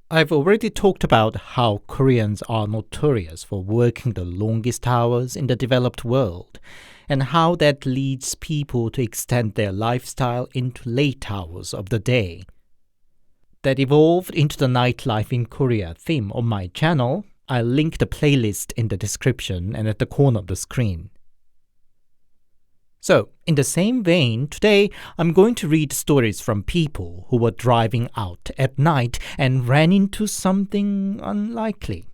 I've already talked about how Koreans are notorious for working the longest hours in the developed world, and how that leads people to extend their lifestyle into late hours of the day. That evolved into the nightlife in Korea theme on my channel. I'll link the playlist in the description and at the corner of the screen. So, in the same vein, today I'm going to read stories from people who were driving out at night and ran into something unlikely.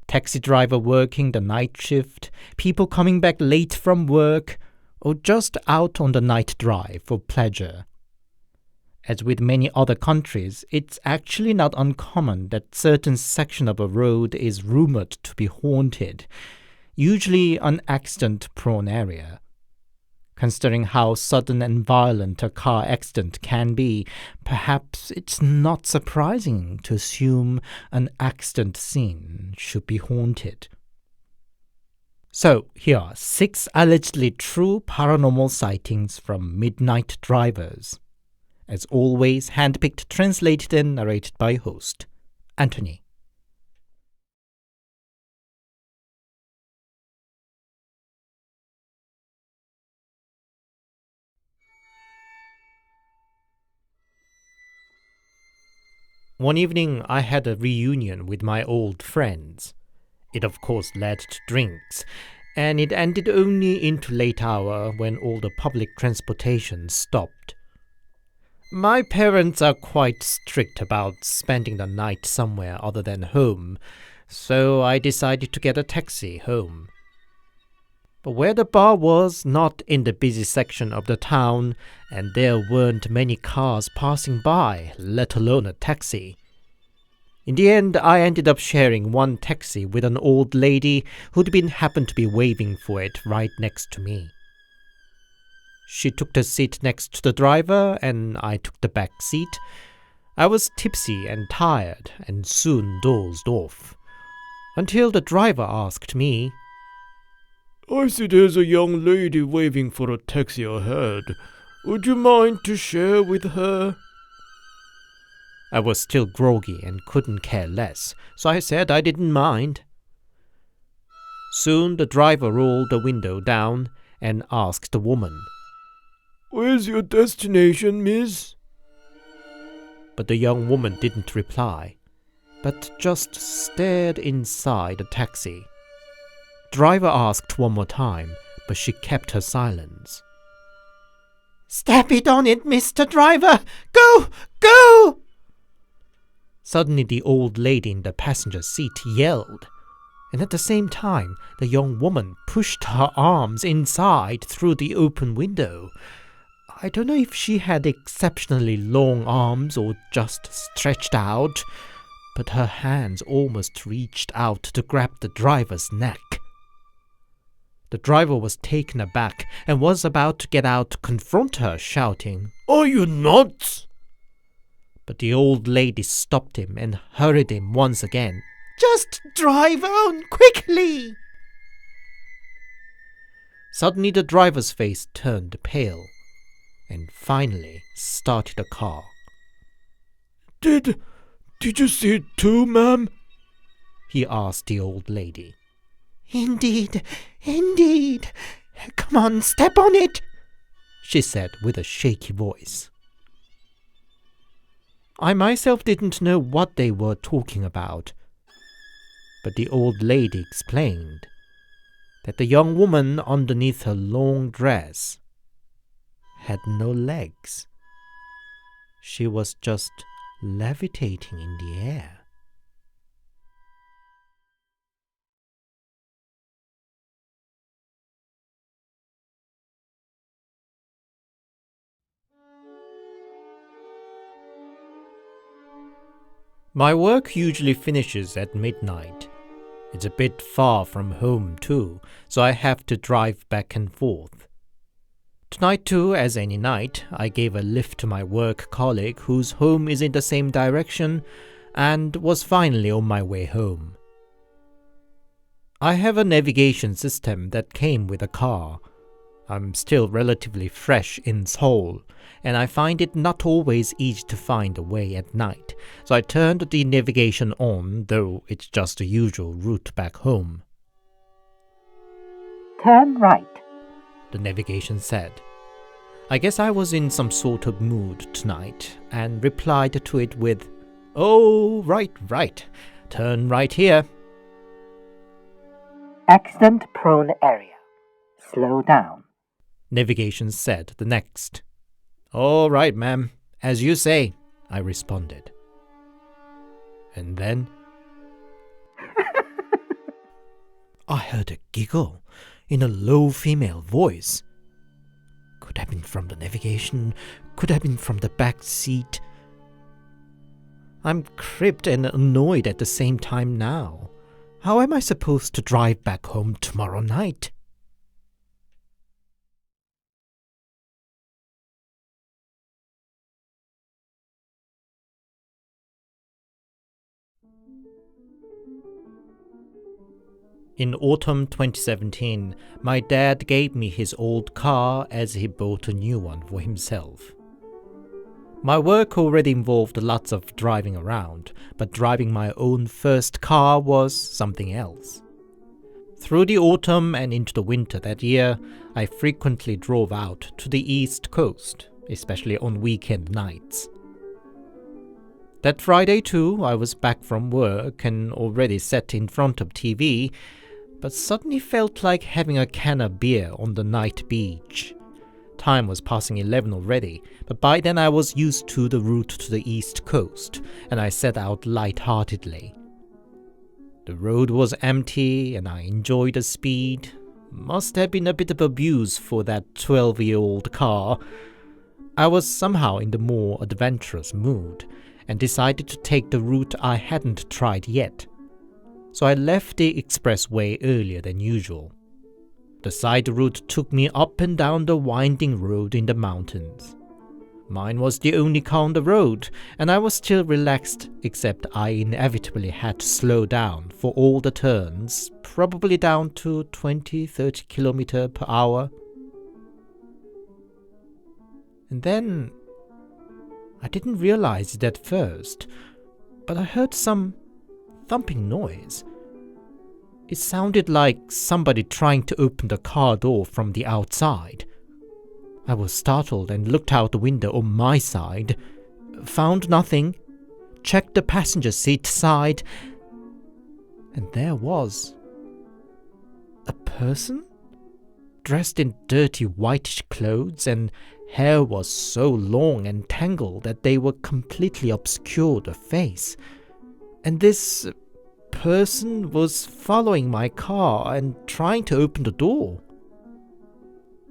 Taxi driver working the night shift, people coming back late from work, or just out on the night drive for pleasure. As with many other countries, it's actually not uncommon that certain section of a road is rumored to be haunted, usually an accident-prone area. Considering how sudden and violent a car accident can be, perhaps it's not surprising to assume an accident scene should be haunted. So, here are 6 allegedly true paranormal sightings from midnight drivers. As always, handpicked, translated and narrated by host, Anthony. One evening, I had a reunion with my old friends. It of course led to drinks, and it ended only into late hour when all the public transportation stopped. My parents are quite strict about spending the night somewhere other than home, so I decided to get a taxi home. But where the bar was not in the busy section of the town, and there weren't many cars passing by, let alone a taxi. In the end, I ended up sharing one taxi with an old lady who'd happened to be waving for it right next to me. She took the seat next to the driver, and I took the back seat. I was tipsy and tired, and soon dozed off, until the driver asked me, "I see there's a young lady waving for a taxi ahead. Would you mind to share with her?" I was still groggy and couldn't care less, so I said I didn't mind. Soon the driver rolled the window down and asked the woman, "Where's your destination, miss?" But the young woman didn't reply, but just stared inside the taxi. Driver asked one more time, but she kept her silence. "Step it on it, Mr. Driver! Go! Go!" Suddenly the old lady in the passenger seat yelled, and at the same time the young woman pushed her arms inside through the open window. I don't know if she had exceptionally long arms or just stretched out, but her hands almost reached out to grab the driver's neck. The driver was taken aback and was about to get out to confront her, shouting, "Are you nuts?" But the old lady stopped him and hurried him once again. "Just drive on quickly!" Suddenly the driver's face turned pale and finally started the car. Did you see it too, ma'am?" he asked the old lady. Indeed. Come on, step on it," she said with a shaky voice. I myself didn't know what they were talking about, but the old lady explained that the young woman underneath her long dress had no legs. She was just levitating in the air. My work usually finishes at midnight. It's a bit far from home too, so I have to drive back and forth. Tonight too, as any night, I gave a lift to my work colleague whose home is in the same direction and was finally on my way home. I have a navigation system that came with a car. I'm still relatively fresh in Seoul, and I find it not always easy to find a way at night, so I turned the navigation on, though it's just the usual route back home. Turn right. The navigation said. I guess I was in some sort of mood tonight, and replied to it with, "Oh, right. Turn right here." Accident-prone area. Slow down. Navigation said the next. "All right, ma'am. As you say," I responded. And then I heard a giggle in a low female voice. Could have been from the navigation, could have been from the back seat. I'm cribbed and annoyed at the same time now. How am I supposed to drive back home tomorrow night? In autumn 2017, my dad gave me his old car as he bought a new one for himself. My work already involved lots of driving around, but driving my own first car was something else. Through the autumn and into the winter that year, I frequently drove out to the East Coast, especially on weekend nights. That Friday too, I was back from work and already sat in front of TV, but suddenly felt like having a can of beer on the night beach. Time was passing 11 already, but by then I was used to the route to the East Coast, and I set out light-heartedly. The road was empty, and I enjoyed the speed. Must have been a bit of abuse for that 12-year-old car. I was somehow in the more adventurous mood, and decided to take the route I hadn't tried yet. So I left the expressway earlier than usual. The side route took me up and down the winding road in the mountains. Mine was the only car on the road, and I was still relaxed, except I inevitably had to slow down for all the turns, probably down to 20-30 km per hour. And then, I didn't realize it at first, but I heard some thumping noise. It sounded like somebody trying to open the car door from the outside. I was startled and looked out the window on my side, found nothing, checked the passenger seat side, and there was a person dressed in dirty whitish clothes, and hair was so long and tangled that they were completely obscured the face. And this person was following my car and trying to open the door.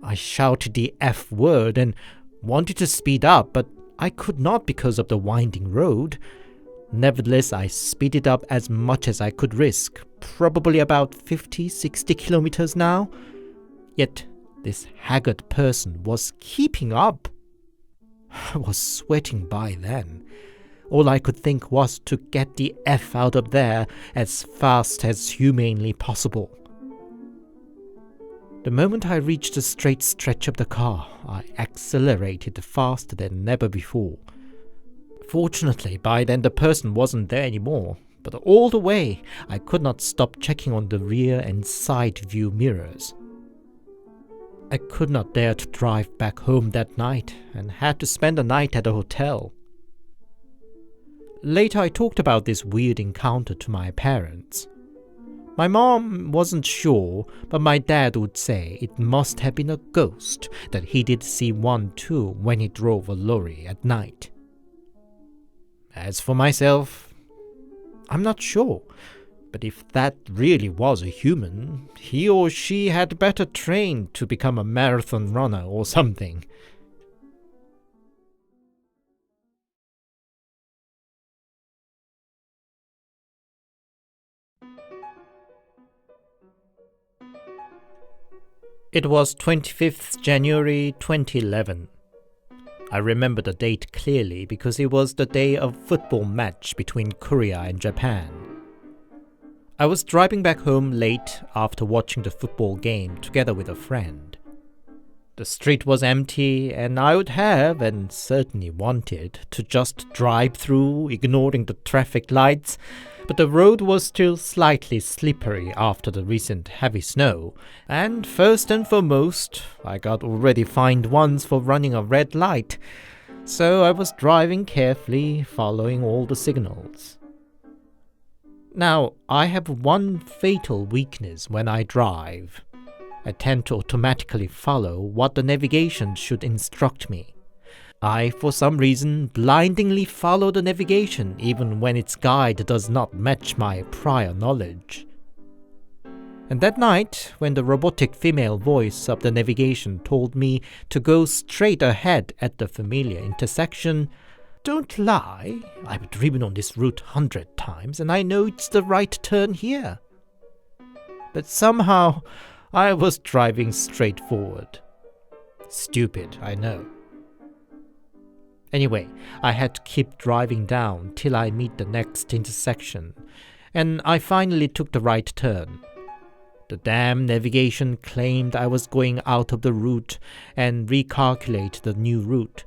I shouted the F word and wanted to speed up, but I could not because of the winding road. Nevertheless, I speeded up as much as I could risk, probably about 50-60 kilometers now. Yet this haggard person was keeping up. I was sweating by then. All I could think was to get the F out of there as fast as humanly possible. The moment I reached the straight stretch of the car, I accelerated faster than ever before. Fortunately, by then the person wasn't there anymore, but all the way I could not stop checking on the rear and side view mirrors. I could not dare to drive back home that night and had to spend the night at a hotel. Later I talked about this weird encounter to my parents. My mom wasn't sure, but my dad would say it must have been a ghost, that he did see one too when he drove a lorry at night. As for myself, I'm not sure, but if that really was a human, he or she had better trained to become a marathon runner or something. It was 25th January 2011. I remember the date clearly because it was the day of a football match between Korea and Japan. I was driving back home late after watching the football game together with a friend. The street was empty, and I would have, and certainly wanted, to just drive through, ignoring the traffic lights, but the road was still slightly slippery after the recent heavy snow, and first and foremost, I got already fined once for running a red light, so I was driving carefully, following all the signals. Now, I have one fatal weakness when I drive. I tend to automatically follow what the navigation should instruct me. I, for some reason, blindly follow the navigation even when its guide does not match my prior knowledge. And that night, when the robotic female voice of the navigation told me to go straight ahead at the familiar intersection, don't lie, I've driven on this route 100 times and I know it's the right turn here. But somehow, I was driving straight forward. Stupid, I know. Anyway, I had to keep driving down till I meet the next intersection, and I finally took the right turn. The damn navigation claimed I was going out of the route and recalculated the new route.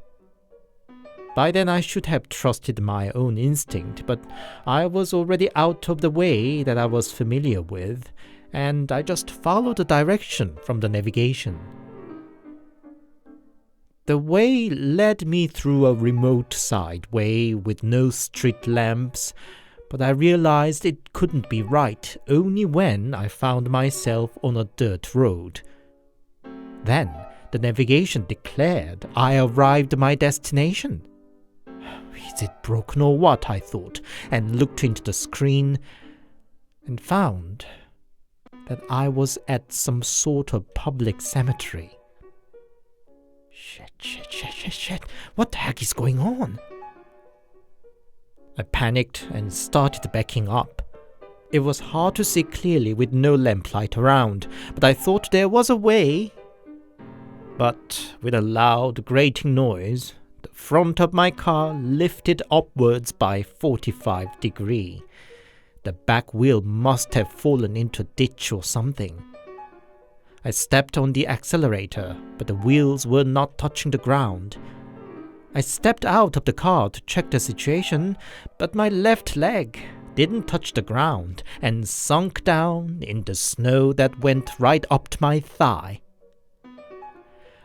By then I should have trusted my own instinct, but I was already out of the way that I was familiar with, and I just followed the direction from the navigation. The way led me through a remote side way with no street lamps, but I realized it couldn't be right only when I found myself on a dirt road. Then the navigation declared I arrived at my destination. Is it broken or what, I thought, and looked into the screen and found that I was at some sort of public cemetery. Shit. What the heck is going on? I panicked and started backing up. It was hard to see clearly with no lamplight around, but I thought there was a way. But with a loud grating noise, the front of my car lifted upwards by 45 degrees. The back wheel must have fallen into a ditch or something. I stepped on the accelerator, but the wheels were not touching the ground. I stepped out of the car to check the situation, but my left leg didn't touch the ground and sunk down in the snow that went right up to my thigh.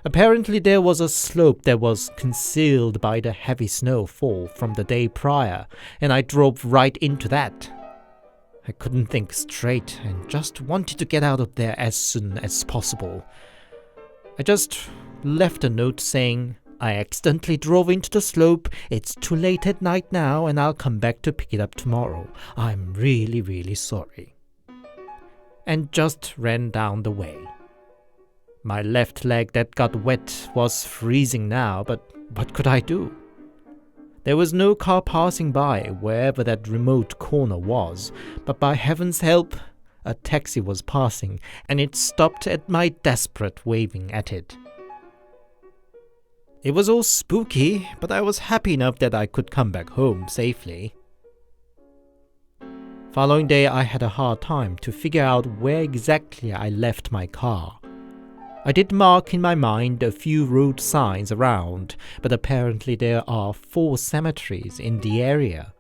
Apparently there was a slope that was concealed by the heavy snowfall from the day prior, and I drove right into that. I couldn't think straight and just wanted to get out of there as soon as possible. I just left a note saying, I accidentally drove into the slope, it's too late at night now and I'll come back to pick it up tomorrow. I'm really sorry. And just ran down the way. My left leg that got wet was freezing now, but what could I do? There was no car passing by wherever that remote corner was, but by heaven's help, a taxi was passing, and it stopped at my desperate waving at it. It was all spooky, but I was happy enough that I could come back home safely. Following day, I had a hard time to figure out where exactly I left my car. I did mark in my mind a few road signs around, but apparently there are 4 cemeteries in the area.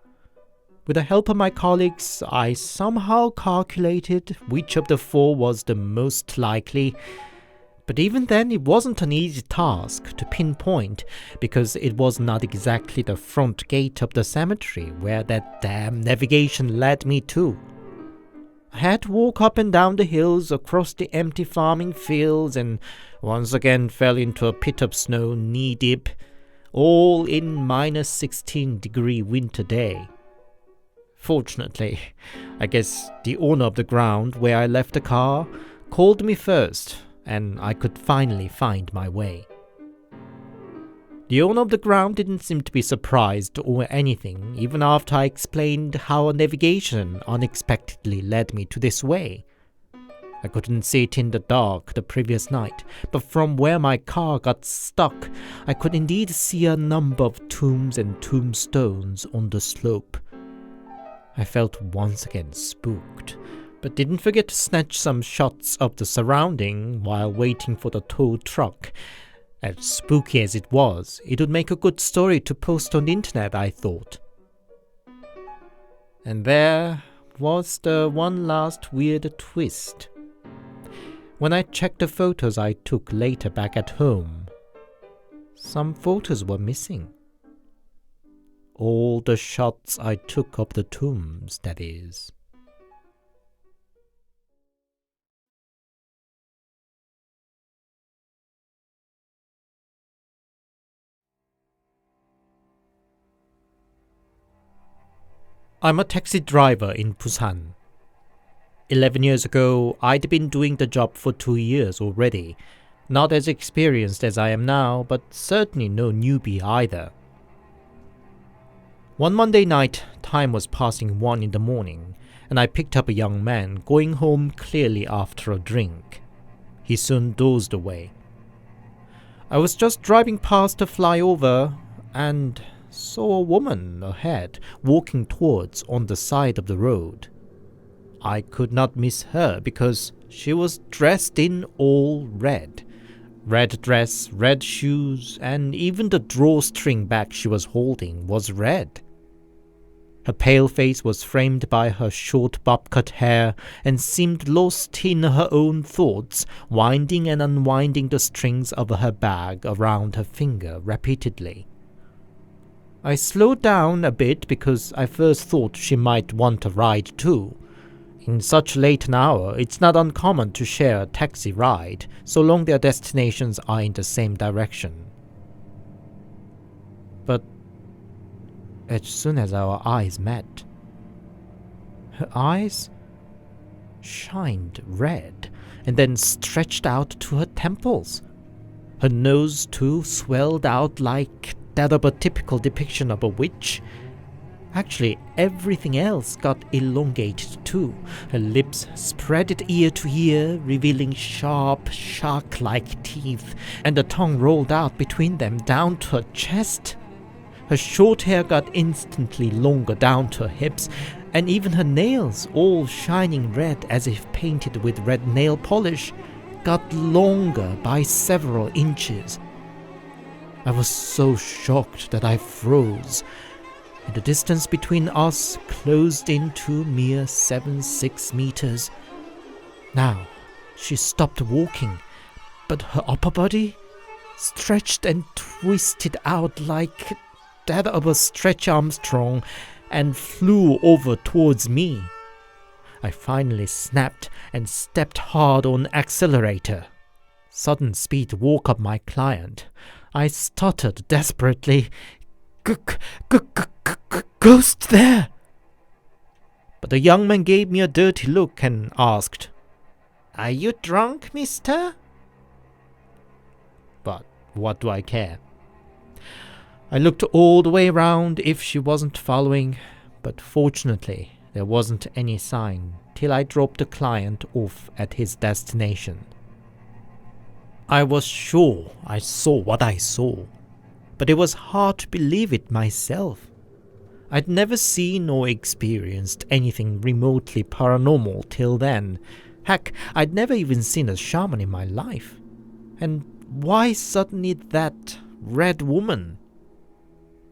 With the help of my colleagues, I somehow calculated which of the 4 was the most likely, but even then it wasn't an easy task to pinpoint because it was not exactly the front gate of the cemetery where that damn navigation led me to. I had to walk up and down the hills across the empty farming fields and once again fell into a pit of snow knee-deep, all in -16-degree winter day. Fortunately, I guess the owner of the ground where I left the car called me first and I could finally find my way. The owner of the ground didn't seem to be surprised or anything, even after I explained how a navigation unexpectedly led me to this way. I couldn't see it in the dark the previous night, but from where my car got stuck, I could indeed see a number of tombs and tombstones on the slope. I felt once again spooked, but didn't forget to snatch some shots of the surrounding while waiting for the tow truck. As spooky as it was, it would make a good story to post on the internet, I thought. And there was the one last weird twist. When I checked the photos I took later back at home, some photos were missing. All the shots I took of the tombs, that is. I'm a taxi driver in Busan. 11 years ago, I'd been doing the job for 2 years already. Not as experienced as I am now, but certainly no newbie either. One Monday night, time was passing 1 in the morning, and I picked up a young man going home clearly after a drink. He soon dozed away. I was just driving past a flyover and saw a woman ahead walking towards on the side of the road. I could not miss her because she was dressed in all red. Red dress, red shoes, and even the drawstring bag she was holding was red. Her pale face was framed by her short bob-cut hair and seemed lost in her own thoughts, winding and unwinding the strings of her bag around her finger repeatedly. I slowed down a bit because I first thought she might want a ride too. In such late an hour, it's not uncommon to share a taxi ride, so long their destinations are in the same direction. But as soon as our eyes met, her eyes shined red and then stretched out to her temples. Her nose too swelled out like that of a typical depiction of a witch. Actually, everything else got elongated too. Her lips spread ear to ear, revealing sharp, shark-like teeth, and the tongue rolled out between them down to her chest. Her short hair got instantly longer down to her hips, and even her nails, all shining red as if painted with red nail polish, got longer by several inches. I was so shocked that I froze, and the distance between us closed into mere 7-6 meters. Now, she stopped walking, but her upper body stretched and twisted out like that of a Stretch Armstrong and flew over towards me. I finally snapped and stepped hard on accelerator. Sudden speed woke up my client. I stuttered desperately, "Ghost there!" But the young man gave me a dirty look and asked, "Are you drunk, mister?" But what do I care? I looked all the way around if she wasn't following, but fortunately there wasn't any sign till I dropped the client off at his destination. I was sure I saw what I saw, but it was hard to believe it myself. I'd never seen or experienced anything remotely paranormal till then. Heck, I'd never even seen a shaman in my life. And why suddenly that red woman?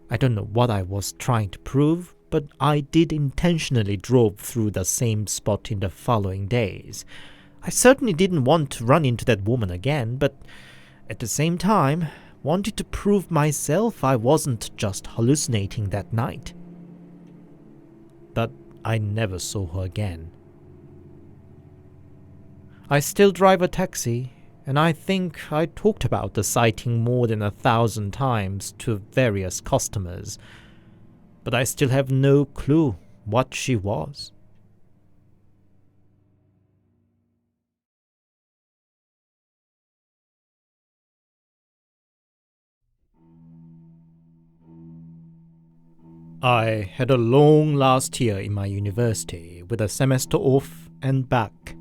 I don't know what I was trying to prove, but I did intentionally drive through the same spot in the following days. I certainly didn't want to run into that woman again, but at the same time, wanted to prove myself I wasn't just hallucinating that night. But I never saw her again. I still drive a taxi, and I think I talked about the sighting more than 1,000 times to various customers, but I still have no clue what she was. I had a long last year in my university with a semester off and back.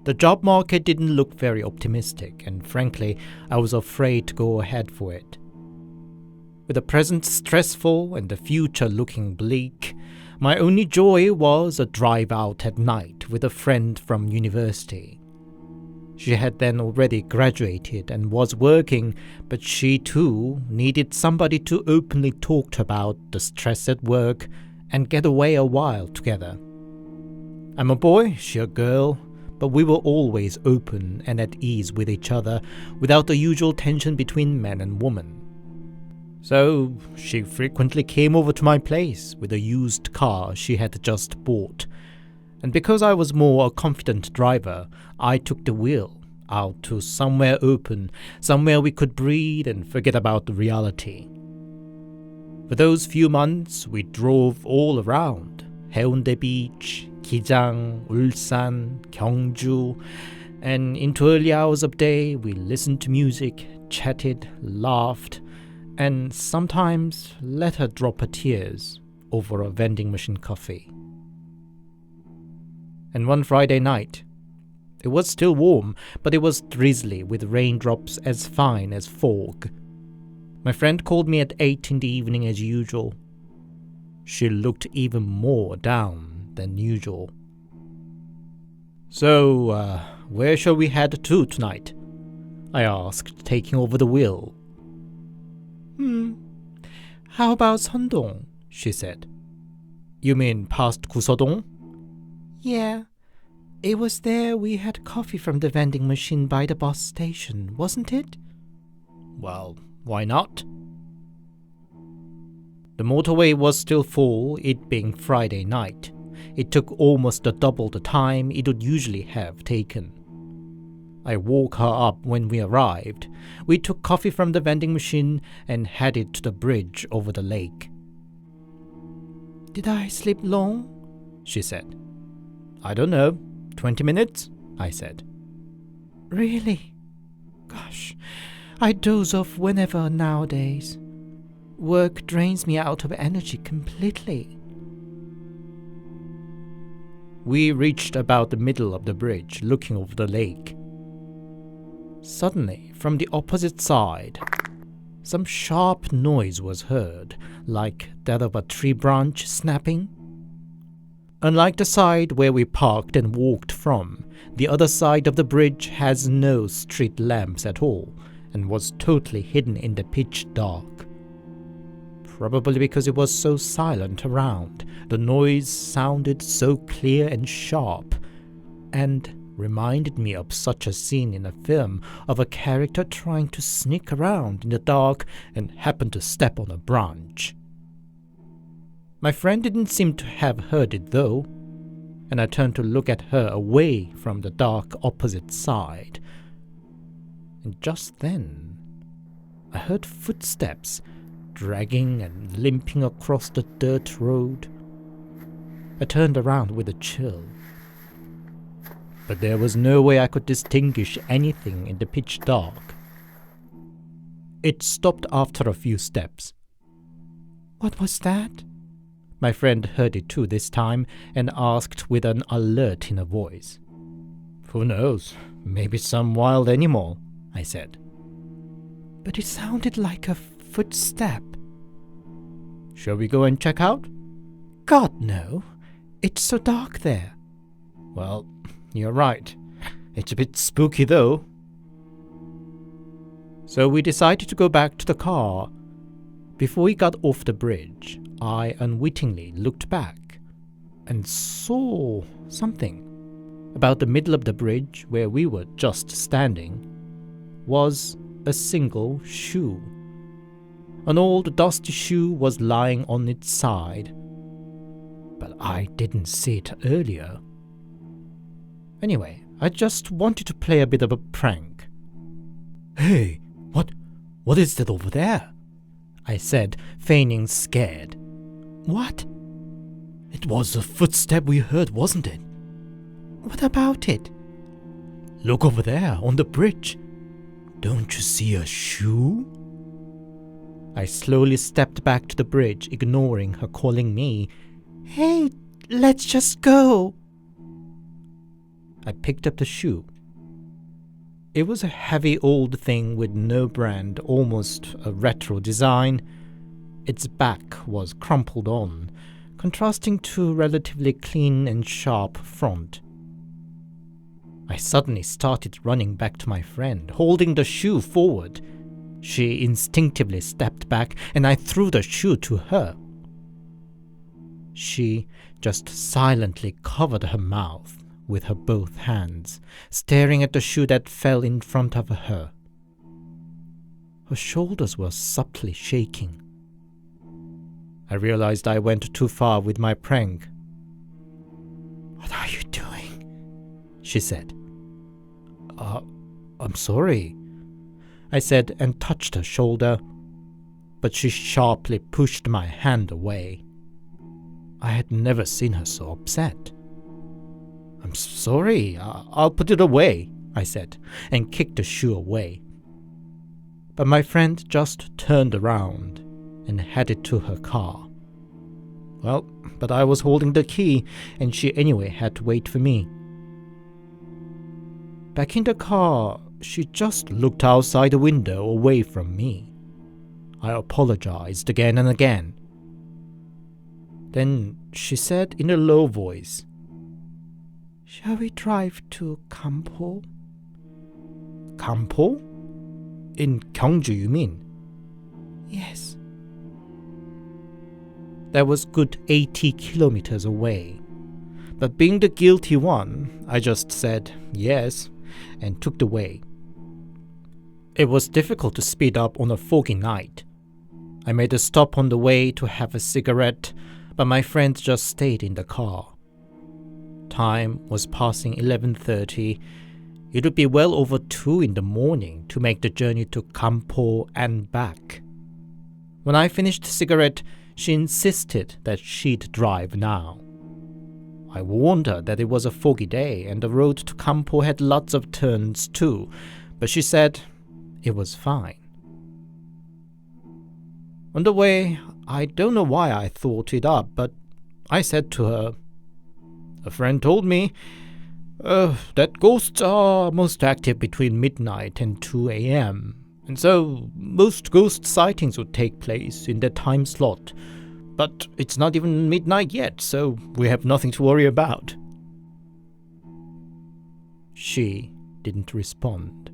The job market didn't look very optimistic, and frankly, I was afraid to go ahead for it. With the present stressful and the future looking bleak, My only joy was a drive out at night with a friend from university. She had then already graduated and was working, but she too needed somebody to openly talk about the stress at work and get away a while together. I'm a boy, she a girl, but we were always open and at ease with each other without the usual tension between man and woman. So she frequently came over to my place with a used car she had just bought, and because I was more a confident driver, I took the wheel out to somewhere open, somewhere we could breathe and forget about the reality. For those few months, we drove all around Haeundae Beach, Gijang, Ulsan, Gyeongju, and into early hours of day we listened to music, chatted, laughed, and sometimes let her drop her tears over a vending machine coffee. And one Friday night, it was still warm, but it was drizzly with raindrops as fine as fog. My friend called me at 8 in the evening as usual. She looked even more down than usual. So, where shall we head to tonight? I asked, taking over the wheel. How about Sondong? She said. You mean past Kusodong? Yeah. It was there we had coffee from the vending machine by the bus station, wasn't it? Well, why not? The motorway was still full, it being Friday night. It took almost double the time it would usually have taken. I woke her up when we arrived. We took coffee from the vending machine and headed to the bridge over the lake. Did I sleep long? She said. I don't know. 20 minutes? I said. Really? Gosh, I doze off whenever nowadays. Work drains me out of energy completely. We reached about the middle of the bridge, looking over the lake. Suddenly, from the opposite side, some sharp noise was heard, like that of a tree branch snapping. Unlike the side where we parked and walked from, the other side of the bridge has no street lamps at all, and was totally hidden in the pitch dark. Probably because it was so silent around, the noise sounded so clear and sharp, and reminded me of such a scene in a film of a character trying to sneak around in the dark and happen to step on a branch. My friend didn't seem to have heard it though, and I turned to look at her away from the dark opposite side. And just then, I heard footsteps dragging and limping across the dirt road. I turned around with a chill. But there was no way I could distinguish anything in the pitch dark. It stopped after a few steps. What was that? My friend heard it too this time and asked with an alert in her voice. Who knows? Maybe some wild animal, I said. But it sounded like a footstep. Shall we go and check out? God, no. It's so dark there. Well, you're right. It's a bit spooky though. So we decided to go back to the car. Before we got off the bridge, I unwittingly looked back and saw something. About the middle of the bridge, where we were just standing, was a single shoe. An old dusty shoe was lying on its side, but I didn't see it earlier. Anyway, I just wanted to play a bit of a prank. Hey, what is that over there? I said, feigning scared. What? It was a footstep we heard, wasn't it? What about it? Look over there, on the bridge. Don't you see a shoe? I slowly stepped back to the bridge, ignoring her calling me. Hey, let's just go. I picked up the shoe. It was a heavy old thing with no brand, almost a retro design. Its back was crumpled on, contrasting to relatively clean and sharp front. I suddenly started running back to my friend, holding the shoe forward. She instinctively stepped back, and I threw the shoe to her. She just silently covered her mouth with her both hands, staring at the shoe that fell in front of her. Her shoulders were subtly shaking. I realized I went too far with my prank. "What are you doing?" she said. I'm sorry," I said and touched her shoulder, but she sharply pushed my hand away. I had never seen her so upset. "I'm sorry, I'll put it away," I said, and kicked the shoe away. But my friend just turned around and headed to her car. Well, but I was holding the key, and she anyway had to wait for me. Back in the car, she just looked outside the window away from me. I apologized again and again. Then she said in a low voice, "Shall we drive to Kampo?" "Kampo? In Gyeongju, you mean?" "Yes." That was good 80 kilometers away. But being the guilty one, I just said yes and took the way. It was difficult to speed up on a foggy night. I made a stop on the way to have a cigarette, but my friend just stayed in the car. Time was passing 11:30. It would be well over 2 in the morning to make the journey to Kampo and back. When I finished the cigarette, she insisted that she'd drive now. I warned her that it was a foggy day and the road to Kampo had lots of turns too, but she said it was fine. On the way, I don't know why I thought it up, but I said to her, "A friend told me that ghosts are most active between midnight and 2 a.m., and so most ghost sightings would take place in that time slot. But it's not even midnight yet, so we have nothing to worry about." She didn't respond.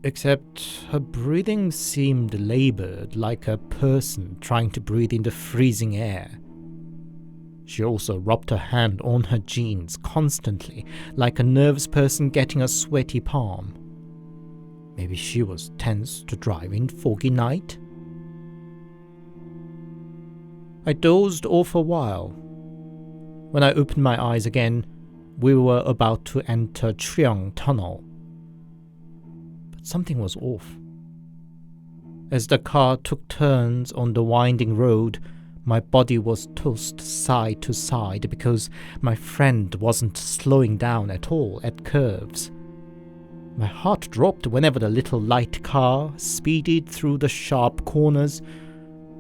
Except her breathing seemed labored, like a person trying to breathe in the freezing air. She also rubbed her hand on her jeans constantly, like a nervous person getting a sweaty palm. Maybe she was tense to drive in foggy night? I dozed off a while. When I opened my eyes again, we were about to enter Cheong Tunnel. But something was off. As the car took turns on the winding road, my body was tossed side to side because my friend wasn't slowing down at all at curves. My heart dropped whenever the little light car speeded through the sharp corners,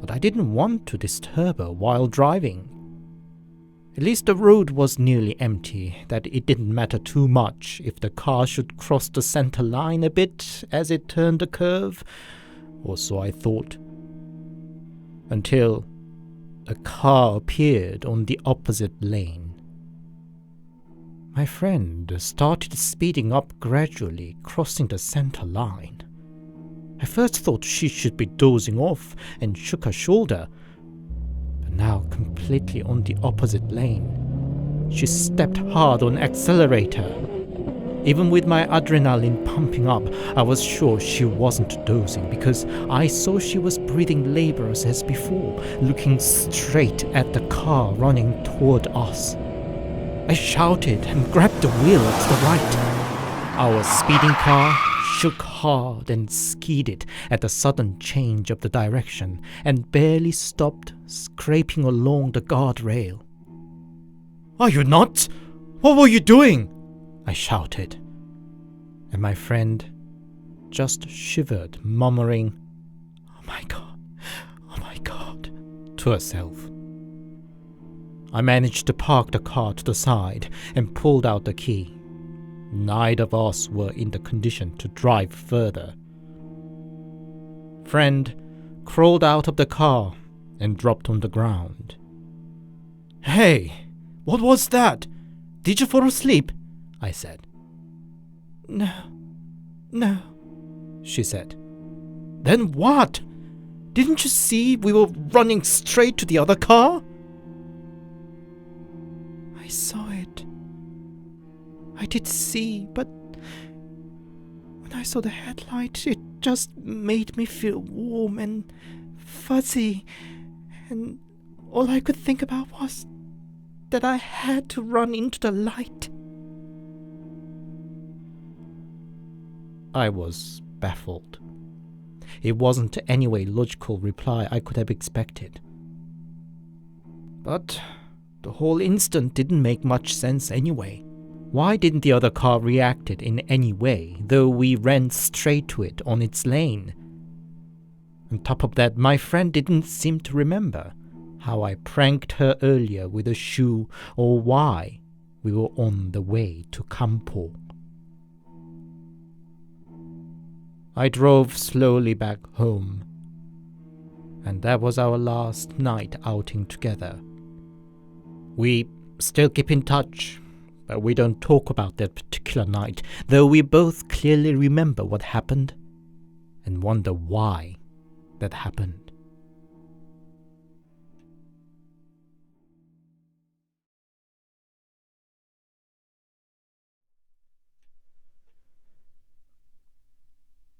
but I didn't want to disturb her while driving. At least the road was nearly empty, that it didn't matter too much if the car should cross the center line a bit as it turned the curve, or so I thought. Until a car appeared on the opposite lane. My friend started speeding up gradually, crossing the center line. I first thought she should be dozing off and shook her shoulder, but now completely on the opposite lane. She stepped hard on accelerator. Even with my adrenaline pumping up, I was sure she wasn't dozing because I saw she was breathing laborious as before, looking straight at the car running toward us. I shouted and grabbed the wheel to the right. Our speeding car shook hard and skidded at the sudden change of the direction and barely stopped, scraping along the guardrail. "Are you nuts? What were you doing?" I shouted. And my friend just shivered, murmuring, "Oh my God," to herself. I managed to park the car to the side and pulled out the key. Neither of us were in the condition to drive further. Friend crawled out of the car and dropped on the ground. Hey, what was that? Did you fall asleep? I said. No, she said. Then what? Didn't you see we were running straight to the other car? I saw it. I did see, but when I saw the headlight, it just made me feel warm and fuzzy, and all I could think about was that I had to run into the light. I was baffled. It wasn't any way logical reply I could have expected. But the whole incident didn't make much sense anyway. Why didn't the other car react in any way, though we ran straight to it on its lane? On top of that, my friend didn't seem to remember how I pranked her earlier with a shoe or why we were on the way to Kampo. I drove slowly back home, and that was our last night outing together. We still keep in touch, but we don't talk about that particular night, though we both clearly remember what happened and wonder why that happened.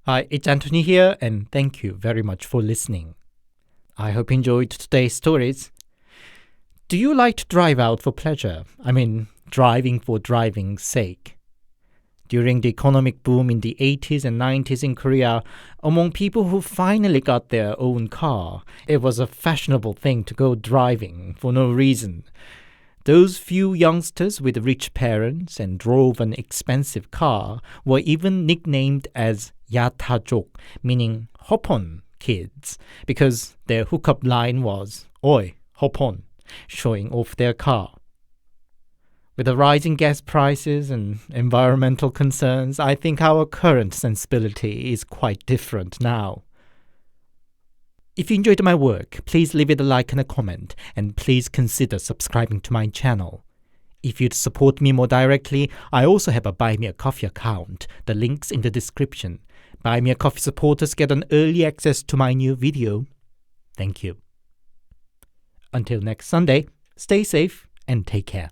Hi, it's Anthony here, and thank you very much for listening. I hope you enjoyed today's stories. Do you like to drive out for pleasure? I mean, driving for driving's sake. During the economic boom in the 80s and 90s in Korea, among people who finally got their own car, it was a fashionable thing to go driving for no reason. Those few youngsters with rich parents and drove an expensive car were even nicknamed as 야타족, meaning hop-on kids, because their hookup line was "Oi, hop on," showing off their car. With the rising gas prices and environmental concerns, I think our current sensibility is quite different now. If you enjoyed my work, please leave it a like and a comment, and please consider subscribing to my channel. If you'd support me more directly, I also have a Buy Me a Coffee account. The link's in the description. Buy Me a Coffee supporters get an early access to my new video. Thank you. Until next Sunday, stay safe and take care.